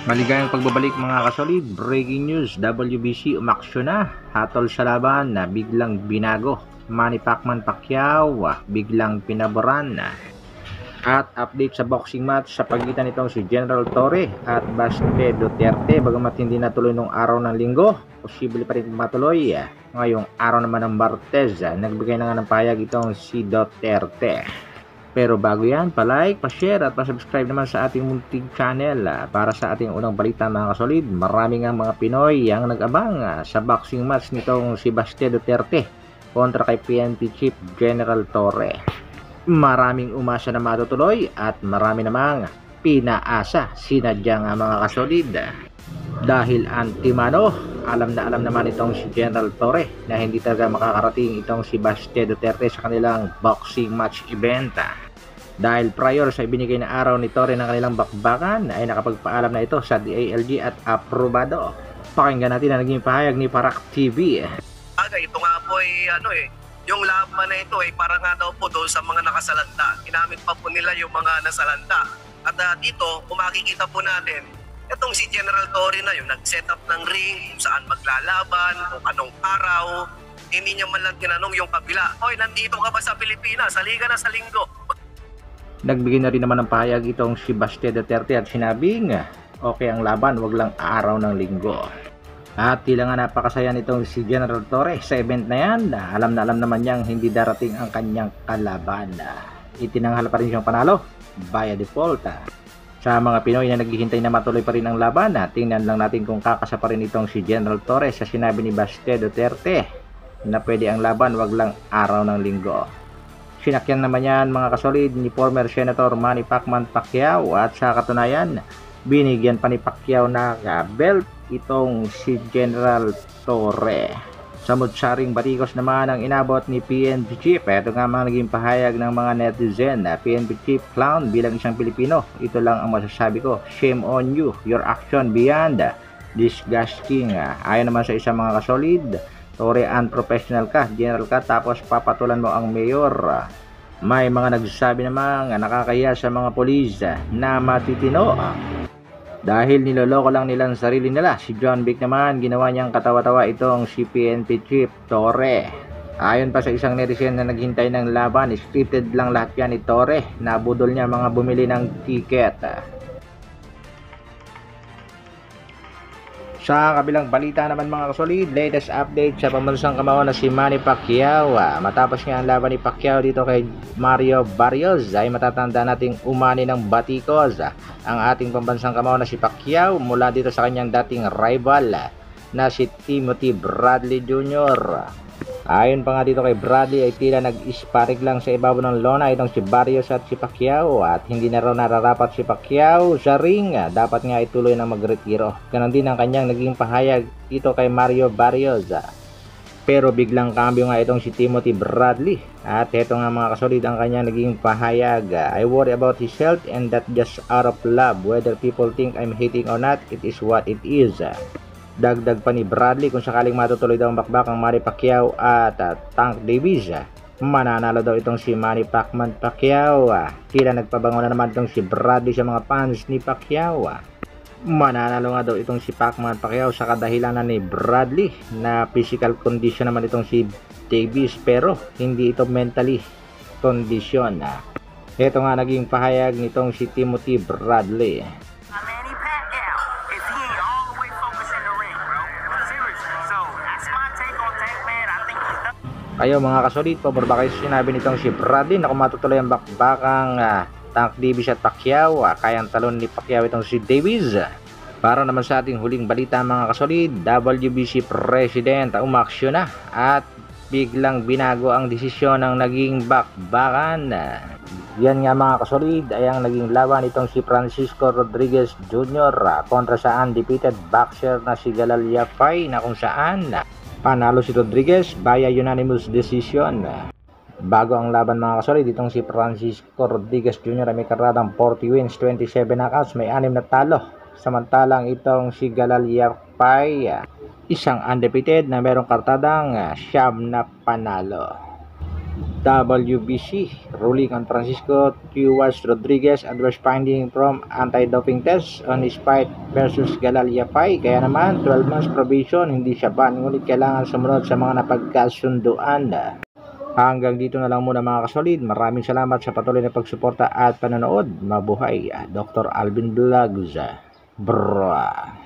Maligayang pagbabalik mga kasolid, breaking news, WBC umaksyon na, hatol sa laban na biglang binago, Manny Pacman Pacquiao biglang pinaboran at update sa boxing match sa pagitan nitong si General Torre at Baste Duterte. Bagamat hindi natuloy nung araw ng linggo, posible pa rin matuloy ngayong araw naman ng Martes. Nagbigay na nga ng pahayag itong si Duterte. Pero bago yan, pa-like, pa-share at pa-subscribe naman sa ating munting channel para sa ating unang balita mga kasolid. Marami nga mga Pinoy ang nag-abang sa boxing match nitong si Baste Duterte kontra kay PNP Chief General Torre. Maraming umasa na matutuloy at marami namang pinaasa, sinadya nga mga kasolid. Dahil antimano, alam naman itong si General Torre na hindi talaga makakarating itong si Baste Duterte sa kanilang boxing match event. Dahil prior sa ibinigay na araw ni Torre ng kanilang bakbakan ay nakapagpaalam na ito sa DILG at aprobado. Pakinggan natin ang naging pahayag ni Parak TV. Ito nga po yung laban na ito ay para nga daw po doon sa mga nakasalanta. Ginamit pa po nila yung mga nasalanta. At dito, kung makikita po natin, itong si General Torre na yung nag-set up ng ring, kung saan maglalaban, kung anong araw, hindi niya man lang tinanong yung kabila, "Hoy, nandito ka ba sa Pilipinas? Halika na sa linggo." Nagbigay na rin naman ng pahayag itong si Baste Duterte at sinabing, okay ang laban, wag lang araw ng linggo. At tila nga napakasaya nitong si General Torre sa event na yan. Alam naman niyang hindi darating ang kanyang kalaban. Itinanghal pa rin siyang panalo via default. Sa mga Pinoy na naghihintay na matuloy pa rin ang laban, tingnan lang natin kung kakasa pa rin itong si General Torre sa sinabi ni Baste Duterte na pwede ang laban, wag lang araw ng linggo. Sinakyan naman yan mga kasolid ni former Senator Manny Pacman Pacquiao at sa katunayan, binigyan pa ni Pacquiao na belt itong si General Torre. Sa mutsaring batikos naman ang inabot ni PNP Chief. Ito nga mga naging pahayag ng mga netizen. PNP Chief clown bilang isang Pilipino. Ito lang ang masasabi ko. Shame on you. Your action beyond disgusting. Ayon naman sa isang mga kasolid, Torre, unprofessional ka, general ka, tapos papatulan mo ang mayor. May mga nagsasabi namang nakakahiya sa mga polis na matitino. Dahil niloloko lang nila ang sarili nila. Si John Vic naman, ginawa niyang katawa-tawa itong si PNP Chief Torre. Ayon pa sa isang netizen na naghintay ng laban, scripted lang lahat yan ni Torre. Nabudol niya mga bumili ng ticket. Sa kabilang balita naman mga kasolid, latest update sa pambansang kamao na si Manny Pacquiao. Matapos nga ang laban ni Pacquiao dito kay Mario Barrios, ay matatanda nating umani ng batikos ang ating pambansang kamao na si Pacquiao mula dito sa kanyang dating rival na si Timothy Bradley Jr. Ayon pa nga dito kay Bradley ay tila nag-isparig lang sa ibabaw ng lona itong si Barrios at si Pacquiao at hindi na raw nararapat si Pacquiao sa ring. Dapat nga ituloy na magretiro. Ganon din ang kanyang naging pahayag dito kay Mario Barrios. Pero biglang kambyo nga itong si Timothy Bradley. At heto nga mga kasolid ang kanyang naging pahayag. I worry about his health and that just out of love. Whether people think I'm hating or not, it is what it is. Dagdag pa ni Bradley, kung sakaling matutuloy daw ang bakbakang Manny Pacquiao at Tank Davis, mananalo daw itong si Manny Pacman Pacquiao. Tila nagpabango na naman itong si Bradley sa mga fans ni Pacquiao. Mananalo nga daw itong si Pacman Pacquiao sa kadahilanan ni Bradley na physical condition naman itong si Davis pero hindi ito mentally condition. Ito nga naging pahayag nitong si Timothy Bradley. Kayo mga kasolid, pabor ba kayo sinabi nitong si Bradley na kung matutuloy ang bakbakang Tank Davis at Pacquiao, kayang talon ni Pacquiao itong si Davis? Para naman sa ating huling balita mga kasolid, WBC President umaksyon na at biglang binago ang desisyon ng naging bakbakan. Yan nga mga kasolid ay ang naging laban itong si Francisco Rodriguez Jr. kontra sa undefeated boxer na si Galal Yafai na kung saan panalo si Rodriguez via unanimous decision. Bago ang laban mga kasolid, itong si Francisco Rodriguez Jr. ay may karadang 40 wins, 27 knockouts, may 6 na talo. Samantalang itong si Galal Yafai, isang undefeated na merong kartadang 9 na panalo. WBC ruling on Francisco Tuas Rodriguez adverse finding from anti-doping test on his fight versus Galal Yapay. Kaya naman 12 months probation, hindi siya ban, ngunit kailangan sumunod sa mga napagkasunduan. Hanggang dito na lang muna mga kasolid. Maraming salamat sa patuloy na pagsuporta at panonood. Mabuhay Dr. Alvin Vlogs. Bro.